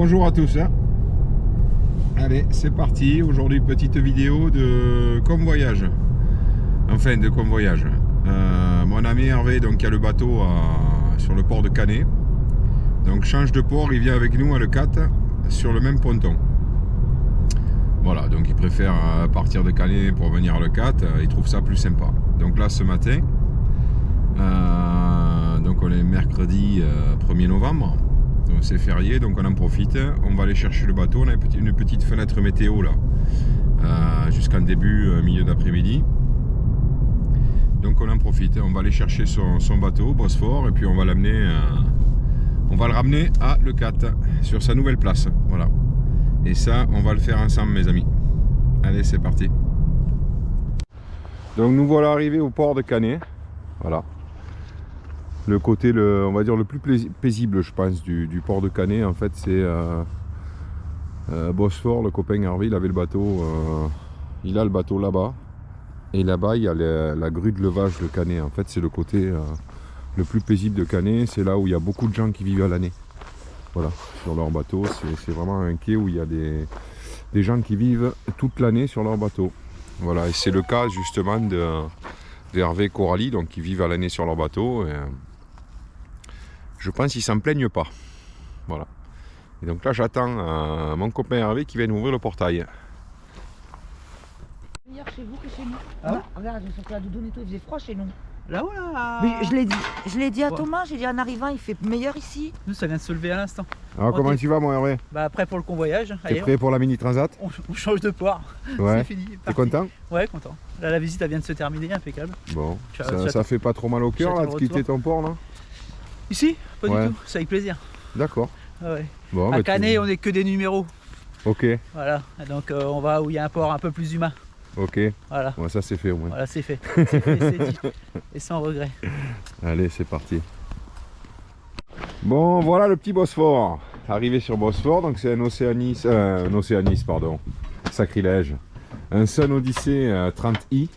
Bonjour à tous. Allez, c'est parti. Aujourd'hui, petite vidéo de convoyage. Enfin, de convoyage. Mon ami Hervé, donc, qui a le bateau sur le port de Canet. Donc, change de port, il vient avec nous à Le Cat sur le même ponton. Voilà, donc il préfère partir de Canet pour venir à Le Cat. Il trouve ça plus sympa. Donc là, ce matin, donc on est mercredi 1er novembre. Donc c'est férié, donc on en profite. On va aller chercher le bateau. On a une petite fenêtre météo là, jusqu'en milieu d'après-midi. Donc on en profite. On va aller chercher son bateau, Bosphore, et puis on va l'amener. On va le ramener à Le Cat sur sa nouvelle place. Voilà. Et ça, on va le faire ensemble, mes amis. Allez, c'est parti. Donc nous voilà arrivés au port de Canet. Voilà. Le côté, on va dire, le plus paisible, je pense, du port de Canet, en fait, c'est Bosphore, le copain Hervé, il avait le bateau, il a le bateau là-bas, et là-bas, il y a la grue de levage de Canet. En fait, c'est le côté le plus paisible de Canet, c'est là où il y a beaucoup de gens qui vivent à l'année. Voilà, sur leur bateau, c'est vraiment un quai où il y a des gens qui vivent toute l'année sur leur bateau. Voilà, et c'est le cas, justement, d'Hervé Coralie, donc qui vivent à l'année sur leur bateau. Et, je pense qu'ils s'en plaignent pas. Voilà. Et donc là, j'attends mon copain Hervé qui vient ouvrir le portail. Meilleur chez vous que chez nous. Ah, regarde, j'ai sorti la doudoune et tout, il faisait froid chez nous. Là-haut là. Mais je l'ai dit à Thomas, j'ai dit en arrivant, il fait meilleur ici. Nous, ça vient de se lever à l'instant. Alors comment tu vas, mon Hervé? Bah, prêt pour le convoyage. T'es Allez, prêt pour la mini transat? on change de port. Ouais. C'est fini. T'es parti. content? Ouais, content. Là, la visite elle vient de se terminer, impeccable. Bon, Tu ça fait pas trop mal au cœur là, de quitter ton port là? Ici, pas Ouais. du tout. C'est avec plaisir. D'accord. Ah ouais. Bon, À bah, Canet, on est que des numéros. Ok, Voilà. Donc, on va où il y a un port un peu plus humain. ok. Voilà. Bon, ça c'est fait au moins. Voilà, c'est fait. C'est fait, c'est dit. Et sans regret. Allez, c'est parti. Bon, voilà le petit Bosphore. Arrivé sur Bosphore, donc c'est un Océanis, pardon. Sacrilège. Un Sun Odyssey 30i.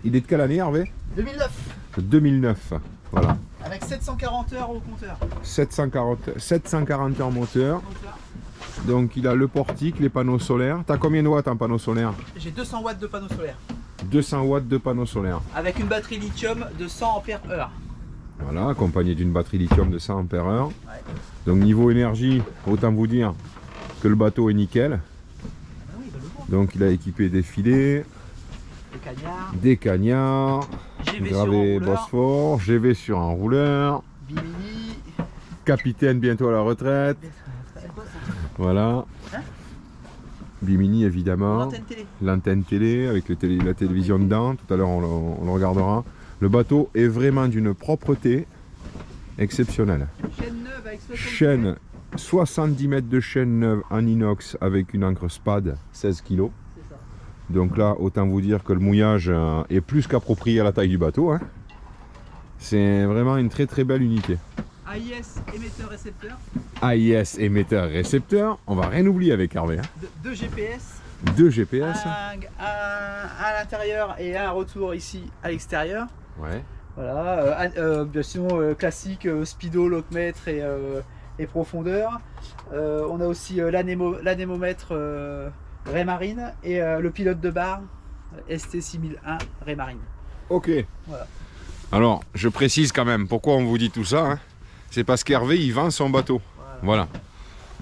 Il est de quelle année, Hervé? 2009. 2009. Voilà. Avec 740 heures au compteur. 740 heures moteur. Donc il a le portique, les panneaux solaires. T'as combien de watts en panneaux solaires? J'ai 200 watts de panneaux solaires. 200 watts de panneaux solaires. Avec une batterie lithium de 100 ampères-heure. Voilà, accompagné d'une batterie lithium de 100 Ah. Ouais. Donc niveau énergie, autant vous dire que le bateau est nickel. Ah oui, bah, le voir. Donc il a équipé des filets, Le cagnard. des cagnards, GV sur un gravé rouleur. Bosphore, GV sur un rouleur, Bimini. capitaine bientôt à la retraite. C'est quoi ça? Voilà. Hein? Bimini évidemment. L'antenne télé. L'antenne télé avec la télévision dedans. Tout à l'heure on le regardera. Le bateau est vraiment d'une propreté exceptionnelle. Chaîne neuve avec 60 Chaîne, 70 mètres de chaîne neuve en inox avec une ancre SPAD 16 kg. C'est ça. Donc là, autant vous dire que le mouillage est plus qu'approprié à la taille du bateau. Hein. C'est vraiment une très très belle unité. AIS émetteur récepteur. AIS émetteur récepteur. On va rien oublier avec Hervé. Hein. 2 GPS. 2 GPS. Un à l'intérieur et un retour ici à l'extérieur. Ouais. Voilà. Sinon classique, speedo, locmètre et profondeur. On a aussi l'anémomètre Raymarine et le pilote de bar ST6001 Raymarine. Ok. Voilà. Alors, je précise quand même pourquoi on vous dit tout ça. Hein. C'est parce qu'Hervé, il vend son bateau. Voilà.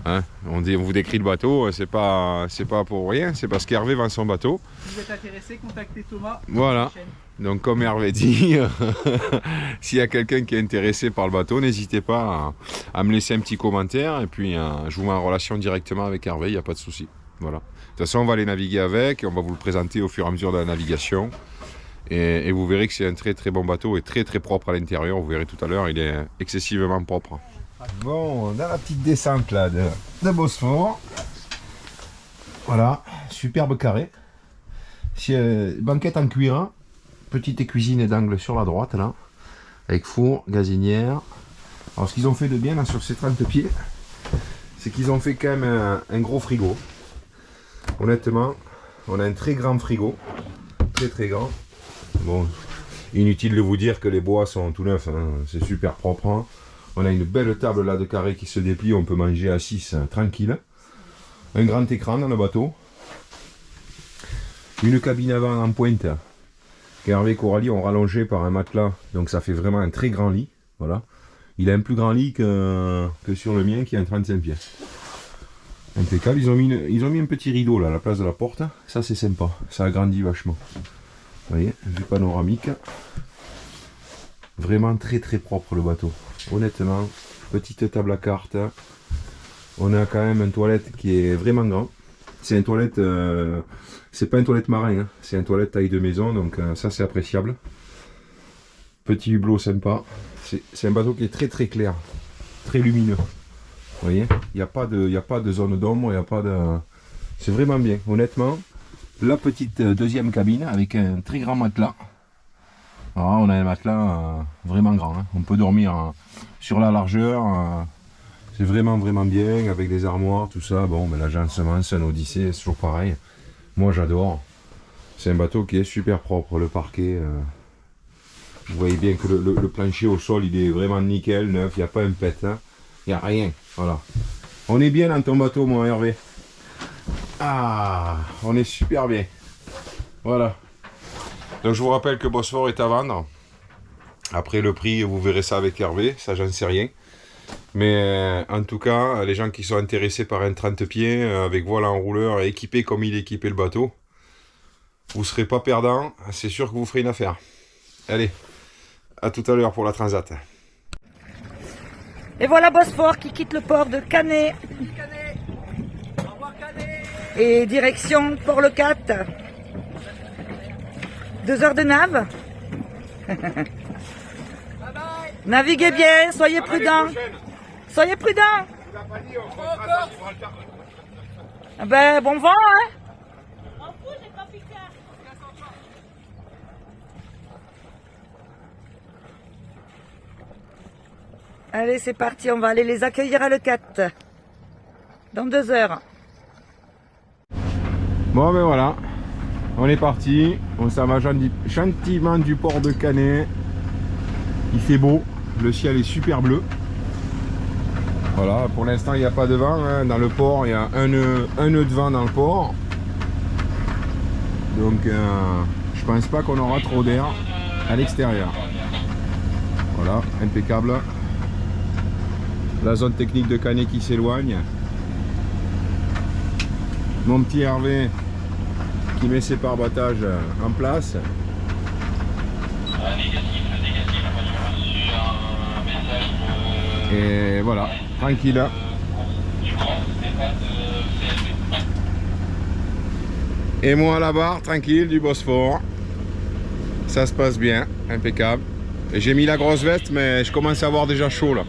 Hein, on vous décrit le bateau, c'est pas pour rien, c'est parce qu'Hervé vend son bateau. Si vous êtes intéressé, contactez Thomas. Voilà. Donc comme Hervé dit, s'il y a quelqu'un qui est intéressé par le bateau, n'hésitez pas à me laisser un petit commentaire et puis je vous mets en relation directement avec Hervé, il n'y a pas de souci. Voilà. De toute façon, on va aller naviguer avec, on va vous le présenter au fur et à mesure de la navigation. Et vous verrez que c'est un très très bon bateau et très très propre à l'intérieur. Vous verrez tout à l'heure, il est excessivement propre. Bon, on a la petite descente là de Bosphore. Voilà, superbe carré. Banquette en cuir. Petite cuisine d'angle sur la droite là. Avec four, gazinière. Alors ce qu'ils ont fait de bien là sur ces 30 pieds, c'est qu'ils ont fait quand même un gros frigo. Honnêtement, on a un très grand frigo. Très très grand. Bon, inutile de vous dire que les bois sont tout neufs, hein. C'est super propre. Hein. On a une belle table là de carré qui se déplie, on peut manger à 6 tranquille. Un grand écran dans le bateau. Une cabine avant en pointe qu'Hervé et Coralie ont rallongé par un matelas. Donc ça fait vraiment un très grand lit. Voilà. Il a un plus grand lit que sur le mien qui est un 35 pieds. Impeccable. Ils ont mis un petit rideau là à la place de la porte. Ça c'est sympa. Ça agrandit vachement. Vous voyez, vue panoramique. Vraiment très très propre le bateau. Honnêtement, petite table à cartes. On a quand même une toilette qui est vraiment grand. C'est une toilette, c'est pas une toilette marin, hein. C'est une toilette taille de maison, donc ça c'est appréciable. Petit hublot sympa. C'est un bateau qui est très très clair, très lumineux. Vous voyez, il n'y a pas de zone d'ombre, il n'y a pas de. C'est vraiment bien, honnêtement. La petite deuxième cabine avec un très grand matelas. Alors, on a un matelas vraiment grand, hein. On peut dormir sur la largeur. C'est vraiment bien avec des armoires, tout ça. Bon, mais l'agencement, c'est un Odyssée, c'est toujours pareil. Moi, j'adore. C'est un bateau qui est super propre. Le parquet, vous voyez bien que le plancher au sol, il est vraiment nickel, neuf. Il n'y a pas un pet, hein. Il n'y a rien. Voilà. On est bien dans ton bateau, moi, Hervé. Ah, on est super bien. Voilà. Donc, je vous rappelle que Bosphore est à vendre. Après, le prix, vous verrez ça avec Hervé. Ça, j'en sais rien. Mais en tout cas, les gens qui sont intéressés par un 30 pieds avec voile enrouleur et équipé comme il est équipé le bateau, vous ne serez pas perdant, c'est sûr que vous ferez une affaire. Allez, à tout à l'heure pour la Transat. Et voilà Bosphore qui quitte le port de Canet. Et direction Port-le-Cat. 2 heures de nave. Naviguez bien, soyez prudents. Soyez prudents. Ah ben, bon vent, hein. Allez, c'est parti, on va aller les accueillir à Le Cat. Dans 2 heures. Bon ben voilà, on est parti. On s'en va gentiment du port de Canet. Il fait beau, le ciel est super bleu. Voilà, pour l'instant il n'y a pas de vent, hein. Dans le port il y a un nœud de vent dans le port. Donc je pense pas qu'on aura trop d'air à l'extérieur. Voilà, impeccable. La zone technique de Canet qui s'éloigne. Mon petit Hervé qui met ses pare-battages en place. Et voilà, tranquille. Et moi à la barre, tranquille, du Bosphore. Ça se passe bien, impeccable. J'ai mis la grosse veste, mais je commence à avoir déjà chaud là.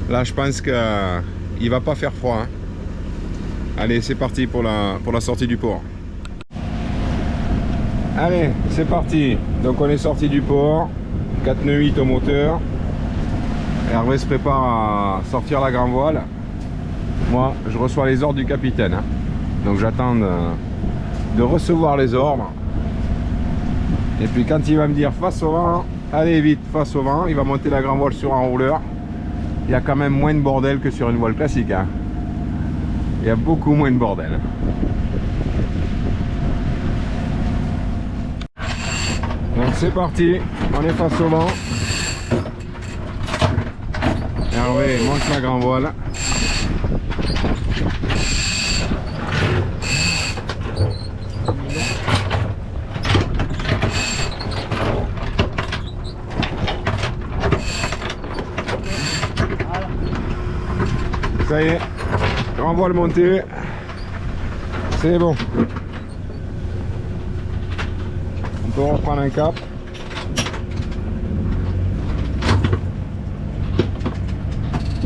Là, je pense qu'il va pas faire froid, hein. Allez, c'est parti pour la sortie du port. Allez, c'est parti. Donc on est sorti du port. 4 nœuds 8 au moteur. Hervé se prépare à sortir la grand voile. Moi, je reçois les ordres du capitaine, hein. Donc j'attends de recevoir les ordres. Et puis quand il va me dire face au vent, allez vite, face au vent, il va monter la grand voile sur un rouleur. Il y a quand même moins de bordel que sur une voile classique, hein. Il y a beaucoup moins de bordel. Donc c'est parti, on est face au vent. Hervé monte la grand voile. Ça y est, grand voile monté. C'est bon. On peut reprendre un cap.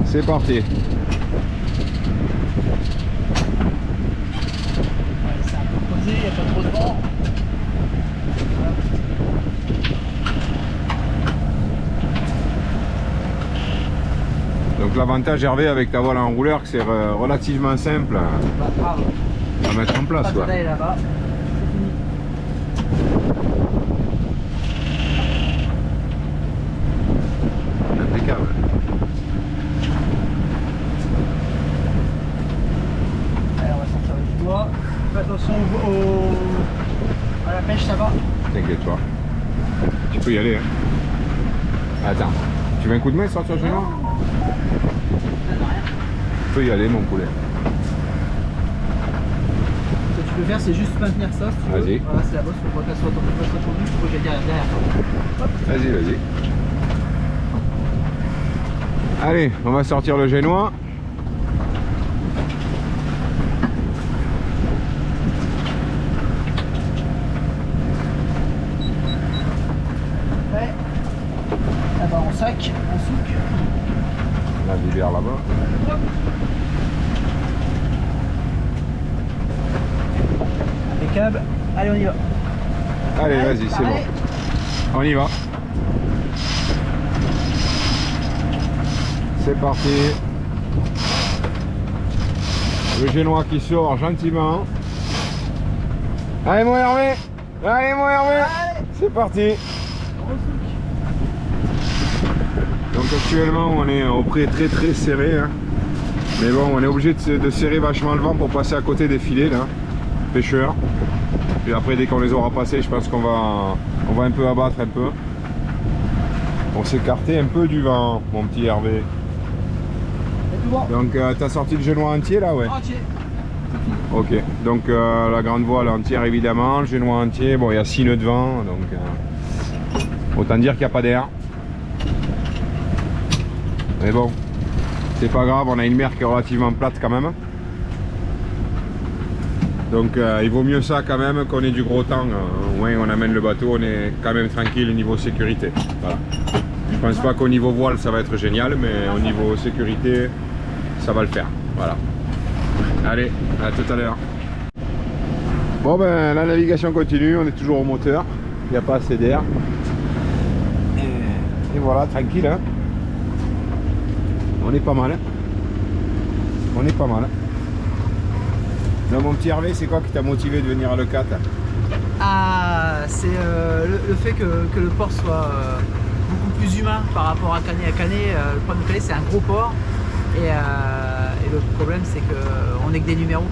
C'est parti. C'est un peu posé, il n'y a pas trop de vent. Donc l'avantage Hervé avec ta voile en rouleur, c'est relativement simple à mettre en place. Pas d'aller là-bas. Impeccable. vois. Fais attention à la pêche, ça va. T'inquiète pas. Tu peux y aller. Hein. Attends. Tu veux un coup de main sur le génois? Tu peux y aller, mon poulet. Ce que tu peux faire, c'est juste maintenir ça. Si tu veux. Vas-y. Voilà, c'est la bosse, faut pas qu'elle soit tendue, il faut que j'aille derrière toi. Hop. Vas-y, vas-y. Allez, on va sortir le génois. Après, là-bas en sac, en souk. La rivière là-bas. Impeccable. Allez, on y va. Allez, vas-y, c'est bon. pareil. On y va. C'est parti. Le génois qui sort gentiment. Allez mon Hervé. Allez mon Hervé. Allez. C'est parti. Donc actuellement on est au pré très serré. Hein. Mais bon, on est obligé de serrer vachement le vent pour passer à côté des filets là. Pêcheurs. Puis après dès qu'on les aura passés, je pense qu'on va un peu abattre un peu. Pour s'écarter un peu du vent, mon petit Hervé. Bon. Donc tu as sorti le génois entier là, ouais? Entier. Ok, donc la grande voile entière évidemment, le génois entier, bon il y a 6 nœuds de vent, donc autant dire qu'il n'y a pas d'air. Mais bon, c'est pas grave, on a une mer qui est relativement plate quand même. Donc il vaut mieux ça quand même qu'on ait du gros temps, au moins on amène le bateau, on est quand même tranquille au niveau sécurité. Voilà. Je pense pas qu'au niveau voile ça va être génial, mais au niveau sécurité ça va le faire. Voilà. Allez, à tout à l'heure. Bon ben la navigation continue, on est toujours au moteur, il n'y a pas assez d'air. Et voilà, tranquille hein. On est pas mal. On est pas mal. Non, mon petit Hervé, c'est quoi qui t'a motivé de venir à Leucate? Ah, c'est le fait que le port soit beaucoup plus humain par rapport à Canet. À Canet, le problème de Canet, c'est un gros port. Et le problème, c'est qu'on n'est que des numéros.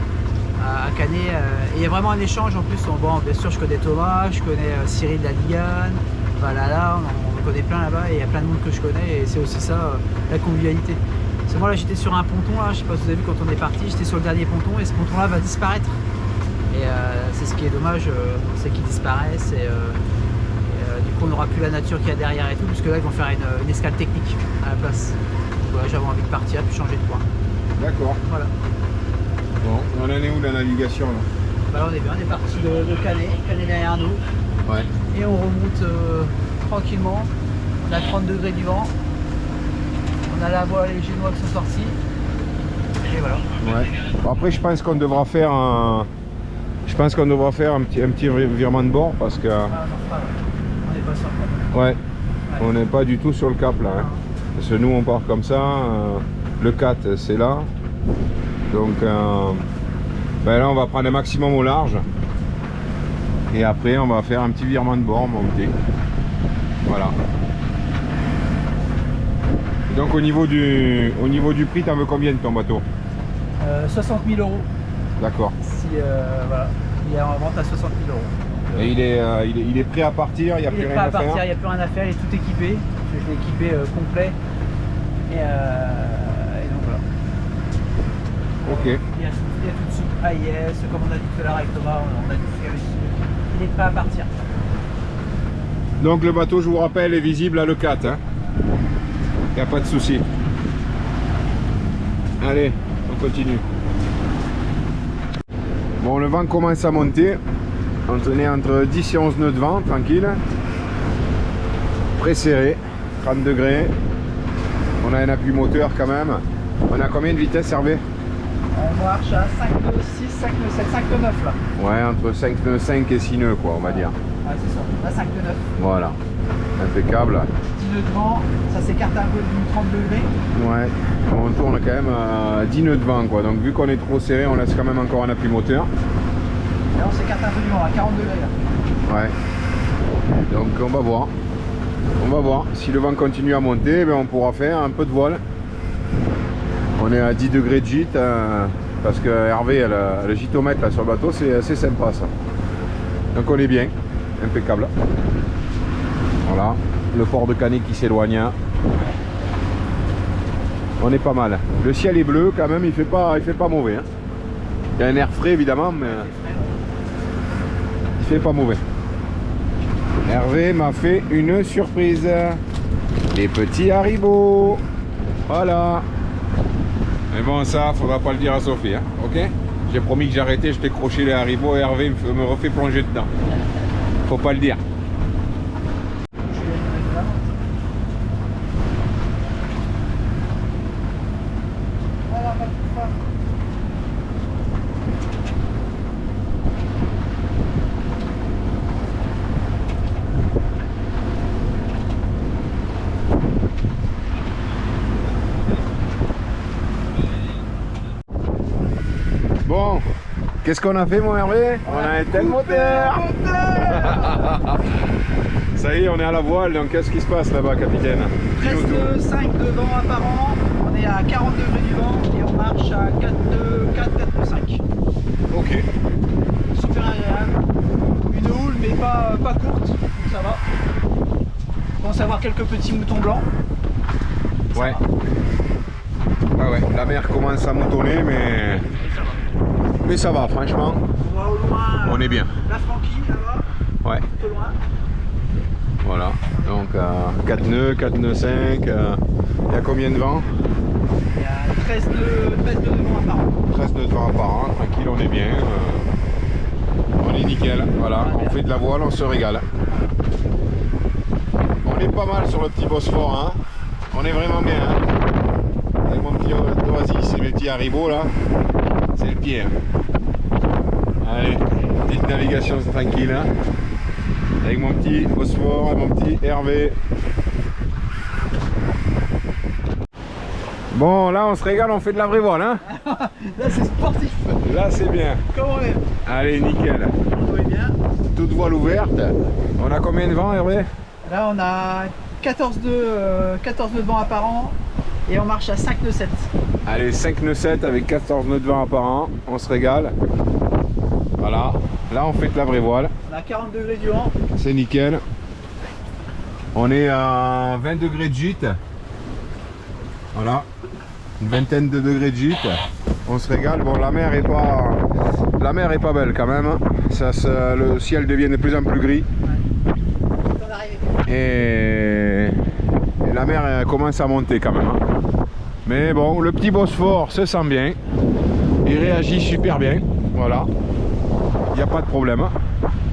À Canet, il y a vraiment un échange en plus. Bon, bien sûr, je connais Thomas, je connais Cyril de la Ligane, Valhalla, on connaît plein là-bas et il y a plein de monde que je connais. Et c'est aussi ça, la convivialité. Parce que moi, là, j'étais sur un ponton, là, je sais pas si vous avez vu quand on est parti, j'étais sur le dernier ponton et ce ponton-là va disparaître. Et c'est ce qui est dommage, c'est qu'il disparaisse. Du coup, on n'aura plus la nature qu'il y a derrière et tout, puisque là, ils vont faire une escale technique à la place. Ouais, j'avais envie de partir puis changer de point. D'accord. Voilà. Bon, on en est où la navigation là? Bah là on est bien, on est parti de Canet, Canet derrière nous. Ouais. Et on remonte tranquillement. On a 30 degrés du vent. On a la voile et les génois qui sont sortis. Et voilà. Ouais. Bon, après je pense qu'on devra faire un. Je pense qu'on devra faire un petit virement de bord parce que. Ah, non, on n'est pas sur le cap. Ouais. On n'est pas du tout sur le cap là. Hein. Parce que nous on part comme ça, le 4 c'est là, donc ben là on va prendre un maximum au large et après on va faire un petit virement de bord monter, voilà. Et donc au niveau du prix, t'en veux combien de ton bateau? 60 000 euros. D'accord. Si voilà, il est en vente à 60 000 euros. Et il est prêt à partir, il n'y a plus rien à faire. Il n'y a plus rien à faire, il est tout équipé. Je l'ai équipé complet. Et donc voilà. Ok. Il y a tout dessus. AIS, comme on a dit tout à l'heure avec Thomas, on a dit ce qu'il y avait dessus. Il est prêt à partir. Donc le bateau, je vous rappelle, est visible à Leucate. Hein. Il n'y a pas de souci. Allez, on continue. Bon, le vent commence à monter. On tenait entre 10 et 11 nœuds de vent, tranquille. Très serré, 30 degrés. On a un appui moteur quand même. On a combien de vitesse, Hervé? On marche à 5 nœuds 6, 5 nœuds 7, 5 nœuds 9 là. Ouais, entre 5 nœuds 5 et 6 nœuds quoi, on va dire. Ouais, c'est ça. Là, 5 nœuds 9. Voilà, impeccable. 10 nœuds de vent, ça s'écarte un peu du 30 degrés. Ouais, on tourne quand même à 10 nœuds de vent quoi. Donc vu qu'on est trop serré, on laisse quand même encore un appui moteur. Là, on s'écarte un peu du vent à 40 degrés là. Ouais. Donc on va voir. On va voir. Si le vent continue à monter, ben, on pourra faire un peu de voile. On est à 10 degrés de gîte. parce que Hervé a le gitomètre là sur le bateau, c'est assez sympa ça. Donc on est bien, impeccable. Voilà, le port de Canet qui s'éloigne. On est pas mal. Le ciel est bleu quand même, il fait pas mauvais. Hein. Il y a un air frais évidemment, mais il fait pas mauvais. Hervé m'a fait une surprise. Les petits Haribo. Voilà. Mais bon, ça, faudra pas le dire à Sophie, hein, ok? J'ai promis que j'arrêtais, je décrochais les Haribo et Hervé me refait plonger dedans. Faut pas le dire. Bon, qu'est-ce qu'on a fait mon Hervé? On a éteint le moteur. Ça y est, on est à la voile, donc qu'est-ce qui se passe là-bas, capitaine? Presque 5 de vent apparent, on est à 40 degrés du vent et on marche à 4,5. Ok. Super agréable. Une houle mais pas courte, donc ça va. On commence à avoir quelques petits moutons blancs. Ouais. Ah ouais, la mer commence à moutonner, mais ça va, franchement. On voit au loin On est bien. la Franquille là-bas, Ouais. tout au loin. Voilà, donc 4 nœuds, 4 nœuds 5, il y a combien de vent? Il y a 13 de vent apparent. 13 nœuds de vent par an, tranquille, on est bien. On est nickel, voilà, on fait de la voile, on se régale. On est pas mal sur le petit Bosphore, hein. On est vraiment bien. Hein. Avec mon petit Oasis et mes petits Haribo là, c'est le pied. Hein. Allez, petite navigation tranquille. Hein. Avec mon petit Bosphore et mon petit Hervé. Bon, là on se régale, on fait de la vraie voile. Hein. Là c'est sportif. Là c'est bien. Comme on aime. Allez, nickel. On est bien. Toute voile ouverte. On a combien de vent, Hervé? Là on a 14 nœuds de vent apparent et on marche à 5 nœuds 7. Allez, 5 nœuds 7 avec 14 nœuds de vent apparent. On se régale. Voilà. Là on fait de la vraie voile. On a 40 degrés du vent. C'est nickel. On est à 20 degrés de gîte. Voilà. Une vingtaine de degrés de gîte. On se régale. Bon, la mer est pas belle quand même. Le ciel devient de plus en plus gris. Et la mer commence à monter quand même. Mais bon, le petit Bosphore se sent bien. Il réagit super bien. Voilà. Il n'y a pas de problème.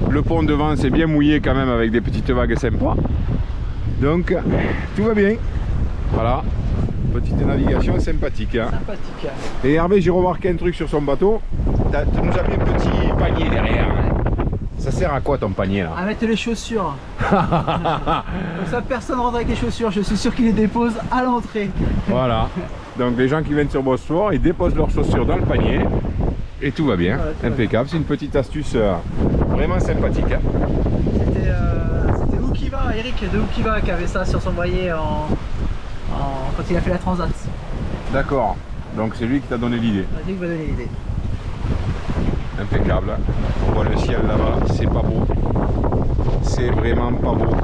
Le pont devant c'est bien mouillé quand même avec des petites vagues sympas. Donc tout va bien. Voilà. Petite navigation sympathique. Hein. Sympathique. Et Hervé, j'ai remarqué un truc sur son bateau. Tu nous as mis un petit panier derrière. Ça sert à quoi ton panier là? À mettre les chaussures. Comme ça personne rentre avec les chaussures. Je suis sûr qu'il les dépose à l'entrée. Voilà. Donc les gens qui viennent sur Bosphore, ils déposent leurs chaussures dans le panier. Et tout va bien. Voilà, impeccable. C'est une petite astuce vraiment sympathique. Hein. C'était Oukiva, Eric de Oukiva qui avait ça sur son voilier quand il a fait la Transat. D'accord. Donc c'est lui qui t'a donné l'idée. C'est lui qui m'a donné l'idée. Impeccable. On voit le ciel là-bas. C'est pas beau. C'est vraiment pas beau.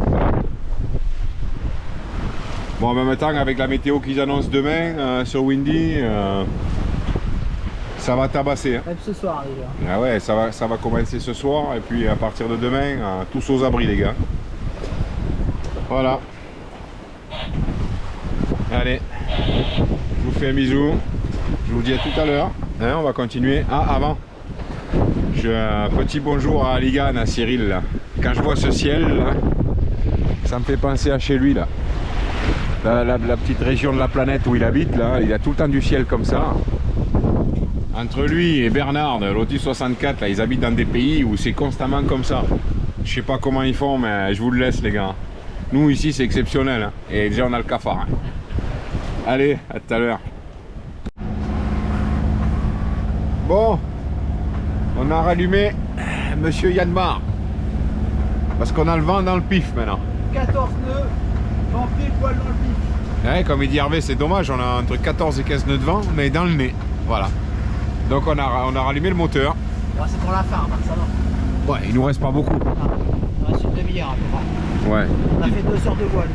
Voilà. Bon, en même temps, avec la météo qu'ils annoncent demain sur Windy, ça va tabasser. Hein. Même ce soir déjà. Ah ouais, ça va commencer ce soir et puis à partir de demain, tous aux abris les gars. Voilà. Allez, je vous fais un bisou. Je vous dis à tout à l'heure. Hein, on va continuer. Ah, avant, un petit bonjour à Aligan, à Cyril. Là. Quand je vois ce ciel, là, ça me fait penser à chez lui. Là. La petite région de la planète où il habite, là, il a tout le temps du ciel comme ça. Entre lui et Bernard de Lotus 64, là, ils habitent dans des pays où c'est constamment comme ça. Je sais pas comment ils font, mais je vous le laisse les gars. Nous ici c'est exceptionnel. Hein. Et déjà on a le cafard. Hein. Allez, à tout à l'heure. Bon, on a rallumé Monsieur Yanmar. Parce qu'on a le vent dans le pif maintenant. 14 nœuds, vent pile poil dans le pif. Ouais, comme il dit Hervé, c'est dommage, on a entre 14 et 15 nœuds de vent, mais dans le nez. Voilà. Donc on a rallumé le moteur. Bon, c'est pour la fin, hein, ça va. Ouais, il nous reste pas beaucoup. Il reste une demi-heure à peu près. Ouais. On a fait 2 heures de voile.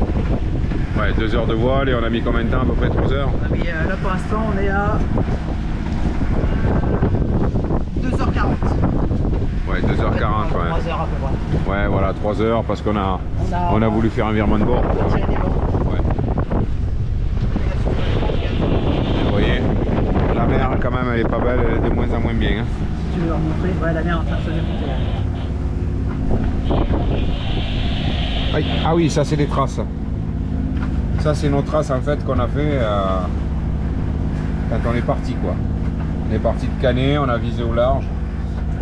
Ouais, 2 heures de voile et on a mis combien de temps? À peu près 3 heures? On a mis, là pour l'instant on est à 2h40. Ouais, 2h40. 3 Ouais. heures à peu près. Ouais, voilà, 3 heures parce qu'on a voulu faire un virement de bord. Quoi. Tirer les vents. Ouais. Vous voyez, la mer quand même elle est pas belle, elle est de moins en moins bien. Hein. Tu veux leur montrer? Ouais, la mer en train de se démonter là. Ah oui, ça c'est des traces. Ça c'est nos traces en fait qu'on a fait quand on est parti quoi. On est parti de Canet, on a visé au large,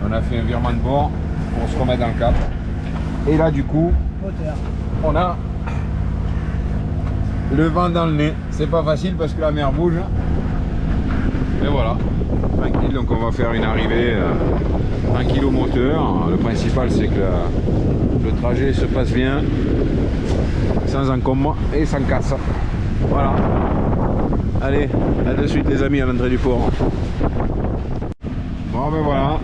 on a fait un virement de bord pour se remettre dans le cap. Et là du coup, Moteur. on a le vent dans le nez. C'est pas facile parce que la mer bouge. Mais voilà, tranquille, donc on va faire une arrivée tranquille au moteur. Le principal c'est que le trajet se passe bien, sans encombre et sans casse. Voilà. Allez, à de suite les amis à l'entrée du port. Bon ben voilà.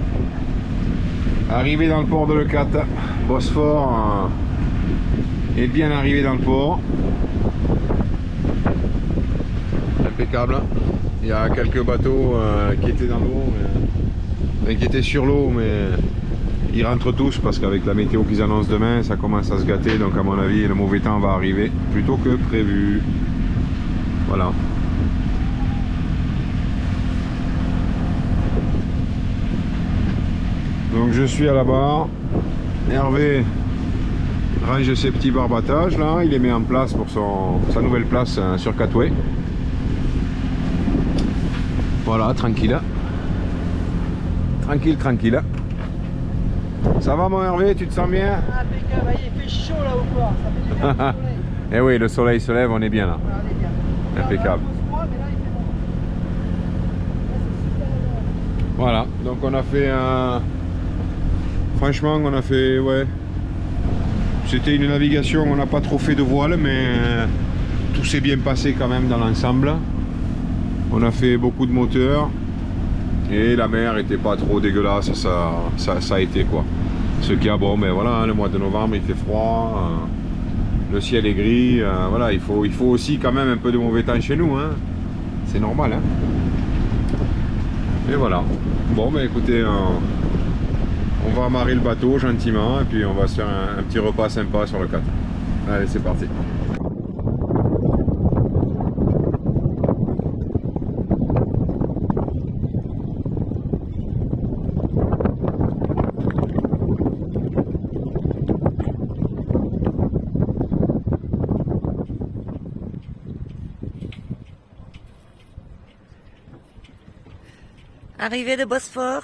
Arrivé dans le port de Leucate. Bosphore est bien arrivé dans le port. Impeccable. Il y a quelques bateaux qui étaient dans l'eau, qui étaient sur l'eau, mais ils rentrent tous parce qu'avec la météo qu'ils annoncent demain, ça commence à se gâter. Donc à mon avis, le mauvais temps va arriver plus tôt que prévu. Voilà. Donc je suis à la barre. Hervé range ses petits barbattages là, il les met en place pour sa nouvelle place sur Catway. Voilà, tranquille. Tranquille, tranquille. Ça va mon Hervé, tu te sens bien? Impeccable, il fait chaud là au port, ça fait du bien le soleil. Eh oui, le soleil se lève, on est bien là. Voilà, on est bien. Impeccable. Mais là, il fait bon. Voilà, donc on a fait un... Franchement, on a fait... Ouais. C'était une navigation, on n'a pas trop fait de voile, mais tout s'est bien passé quand même dans l'ensemble. On a fait beaucoup de moteurs. Et la mer était pas trop dégueulasse, ça a été quoi. Ce qui a bon, mais voilà, hein, le mois de novembre il fait froid, le ciel est gris, voilà, il faut aussi quand même un peu de mauvais temps chez nous, hein. C'est normal. Hein. Et voilà. Bon, ben écoutez, on va amarrer le bateau gentiment et puis on va se faire un petit repas sympa sur le 4. Allez, c'est parti. Arrivée de Bosphore.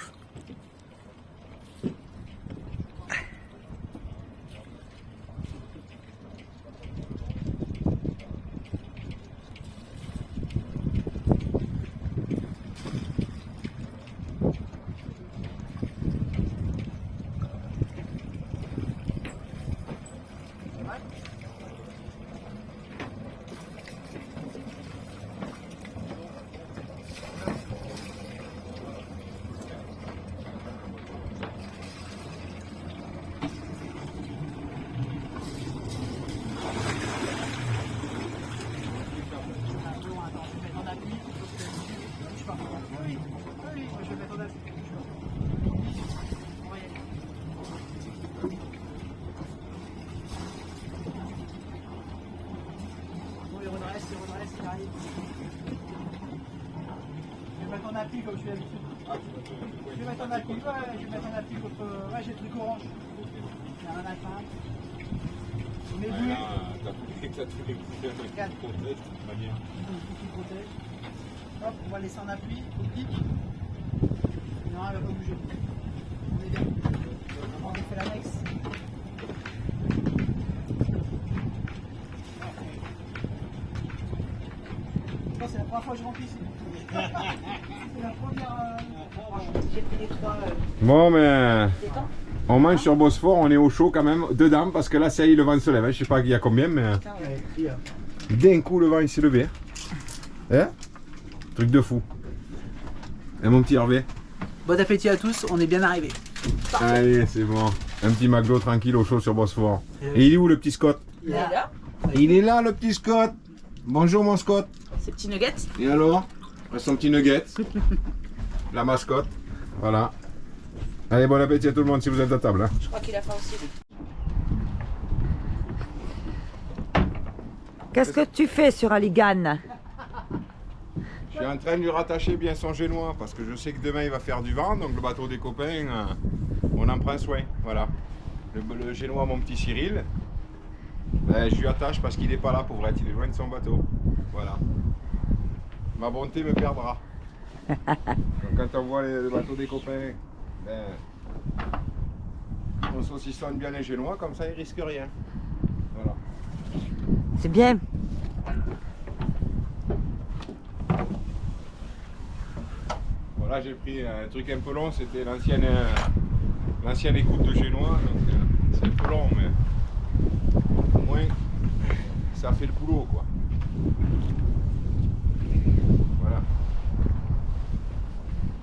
En appli comme je suis d'habitude. Je vais mettre en appli, ouais, je vais mettre en appli contre. Ouais, j'ai le truc orange. Il n'y a rien à craindre. Mes bulles. T'as tous les couteurs qui protègent, très bien. Qui protège. Hop, on va laisser en appui, au clic. Non, elle va pas bouger. On est bien. On fait l'annexe. C'est la première fois que je remplis ici. C'est la première. J'ai pris les 3. Bon, mais on mange sur Bosphore, on est au chaud quand même, dedans, parce que là, ça y est, le vent se lève. Hein. Je sais pas il y a combien, mais d'un coup, le vent il s'est levé. Hein? Truc de fou. Et mon petit Hervé? Bon appétit à tous, on est bien arrivés. Allez, c'est bon. Un petit McDo tranquille au chaud sur Bosphore. Et il est où le petit Scott? Il est là. Il est là le petit Scott. Bonjour mon Scott. Ces petits nuggets. Et alors? Son petit nugget. La mascotte. Voilà. Allez, bon appétit à tout le monde si vous êtes à table. Hein. Je crois qu'il a faim aussi. Qu'est-ce que tu fais sur Aligan? Je suis en train de lui rattacher bien son génois parce que je sais que demain il va faire du vent, donc le bateau des copains, on en prend soin. Voilà. Le génois, mon petit Cyril, ben, je lui attache parce qu'il n'est pas là, pauvrette, il est loin de son bateau. Voilà. Ma bonté me perdra. Donc quand on voit le bateau des copains, ben, on saucissonne bien les génois, comme ça ils risquent rien. Voilà. C'est bien. Voilà, j'ai pris un truc un peu long, c'était l'ancienne écoute de génois, donc c'est un peu long, mais au moins ça fait le boulot quoi. Voilà.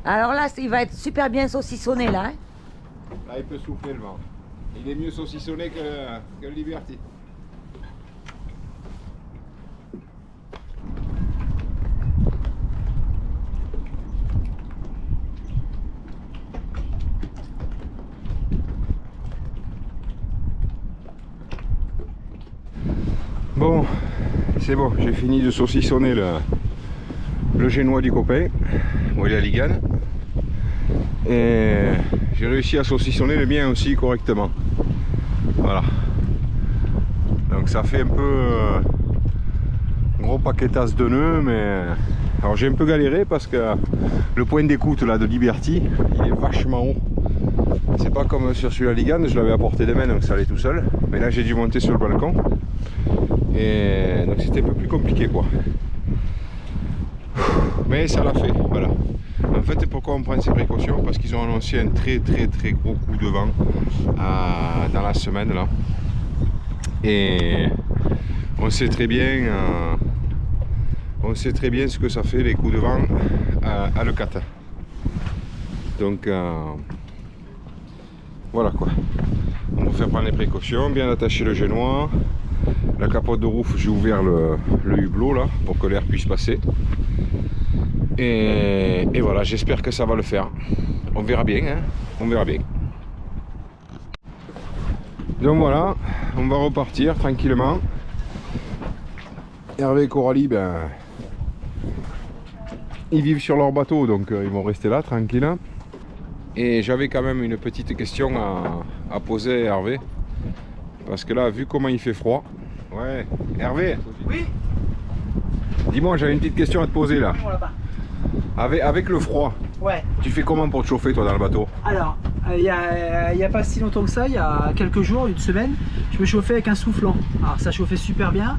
Alors là, il va être super bien saucissonné là. Hein. Là il peut souffler le vent. Il est mieux saucissonné que le Liberty. Bon, c'est bon, j'ai fini de saucissonner le génois du copain. Bon, il est à Ligane. Et j'ai réussi à saucissonner le mien aussi correctement. Voilà. Donc ça fait un peu gros paquetasse de nœuds, mais alors j'ai un peu galéré parce que le point d'écoute là de Liberty, il est vachement haut. C'est pas comme sur celui-là Ligane, je l'avais à portée de main donc ça allait tout seul. Mais là j'ai dû monter sur le balcon. Et donc c'était un peu plus compliqué quoi. Mais ça l'a fait, voilà. En fait, pourquoi on prend ces précautions? Parce qu'ils ont annoncé un très gros coup de vent dans la semaine là. Et on sait très bien ce que ça fait les coups de vent à l'Eucat. Donc voilà quoi. On va faire prendre les précautions, bien attacher le génois. La capote de rouf, j'ai ouvert le hublot là pour que l'air puisse passer. Et voilà, j'espère que ça va le faire. On verra bien, hein, on verra bien. Donc voilà, on va repartir tranquillement. Hervé et Coralie, ben, ils vivent sur leur bateau, donc ils vont rester là, tranquille. Et j'avais quand même une petite question à poser à Hervé. Parce que là, vu comment il fait froid... Ouais, Hervé. Oui. Dis-moi, j'avais une petite question à te poser là. Avec le froid, Ouais. tu fais comment pour te chauffer toi dans le bateau? Alors, il y a pas si longtemps que ça, il y a quelques jours, une semaine, je me chauffais avec un soufflant. Alors ça chauffait super bien,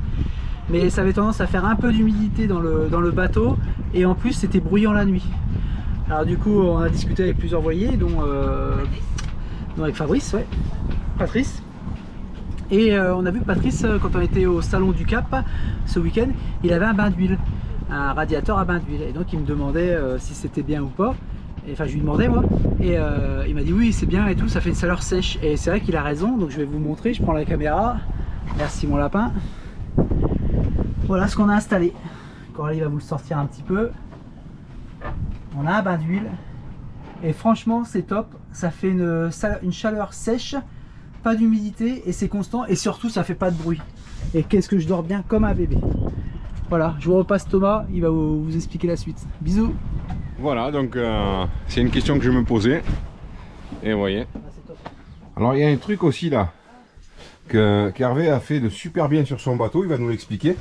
mais ça avait tendance à faire un peu d'humidité dans le bateau, et en plus c'était bruyant la nuit. Alors du coup, on a discuté avec plusieurs voiliers, dont avec Fabrice, ouais, Patrice. Et on a vu que Patrice, quand on était au salon du Cap ce week-end, il avait un bain d'huile, un radiateur à bain d'huile. Et donc il me demandait si c'était bien ou pas. Et, enfin je lui demandais moi. Et il m'a dit oui c'est bien et tout, ça fait une chaleur sèche. Et c'est vrai qu'il a raison, donc je vais vous montrer, je prends la caméra. Merci mon lapin. Voilà ce qu'on a installé. Coralie va vous le sortir un petit peu. On a un bain d'huile. Et franchement c'est top, ça fait une chaleur sèche. Pas d'humidité et c'est constant et surtout ça fait pas de bruit. Et qu'est-ce que je dors bien comme un bébé. Voilà, je vous repasse Thomas, il va vous expliquer la suite. Bisous. Voilà, donc c'est une question que je me posais. Et vous voyez. Alors il y a un truc aussi là qu'Hervé a fait de super bien sur son bateau, il va nous l'expliquer.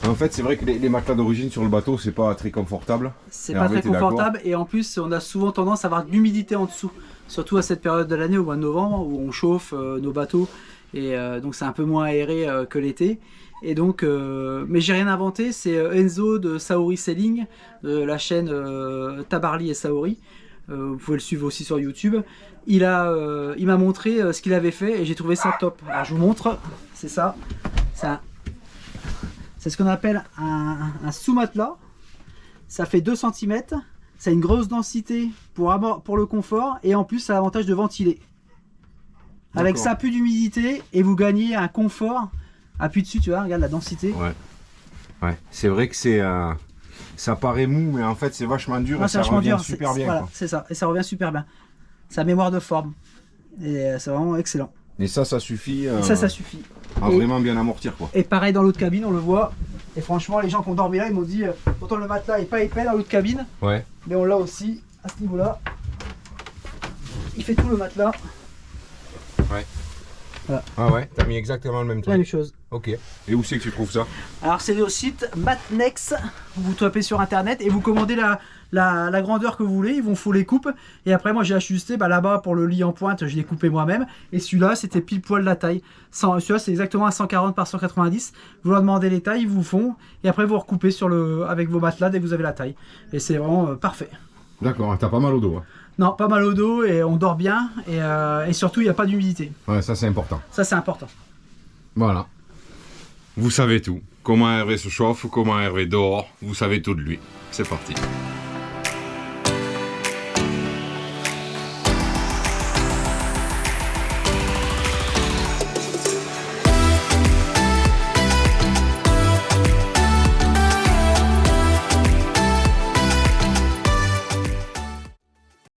En fait c'est vrai que les matelas d'origine sur le bateau c'est pas très confortable. C'est pas très confortable et en plus on a souvent tendance à avoir de l'humidité en dessous. Surtout à cette période de l'année au mois de novembre où on chauffe nos bateaux et donc c'est un peu moins aéré que l'été. Et donc, mais j'ai rien inventé, c'est Enzo de Saori Sailing, de la chaîne Tabarly et Saori. Vous pouvez le suivre aussi sur YouTube. Il m'a montré ce qu'il avait fait et j'ai trouvé ça top. Alors je vous montre, c'est ça. C'est ce qu'on appelle un sous-matelas. Ça fait 2 cm. ça a une grosse densité pour le confort et en plus ça a l'avantage de ventiler. Avec ça, plus d'humidité et vous gagnez un confort. Appuie dessus, tu vois, regarde la densité. Ouais. Ouais, c'est vrai que c'est ça paraît mou, mais en fait c'est vachement dur et ça revient super bien. Voilà, c'est ça, et ça revient super bien. Sa mémoire de forme. Et c'est vraiment excellent. Et ça suffit. Ça suffit. À vraiment bien amortir quoi. Et pareil dans l'autre cabine, on le voit. Et franchement, les gens qui ont dormi là, ils m'ont dit pourtant le matelas est pas épais dans l'autre cabine. Ouais. Mais on l'a aussi à ce niveau-là. Il fait tout le matelas. Ouais. Voilà. Ah ouais, t'as mis exactement le même La truc. même chose. Ok. Et où c'est que tu trouves ça? Alors c'est au site Matnex. Vous tapez sur internet et vous commandez la grandeur que vous voulez. Ils vont foutre les coupes. Et après moi j'ai ajusté là-bas pour le lit en pointe, je l'ai coupé moi-même. Et celui-là c'était pile poil la taille. Celui-là c'est exactement à 140 par 190. Vous leur demandez les tailles, ils vous font. Et après vous recoupez avec vos matelas dès que vous avez la taille. Et c'est vraiment parfait. D'accord, t'as pas mal au dos. Hein. Non, pas mal au dos et on dort bien. Et surtout il n'y a pas d'humidité. Ouais, ça c'est important. Ça c'est important. Voilà. Vous savez tout. Comment Hervé se chauffe, comment Hervé dort. Vous savez tout de lui. C'est parti.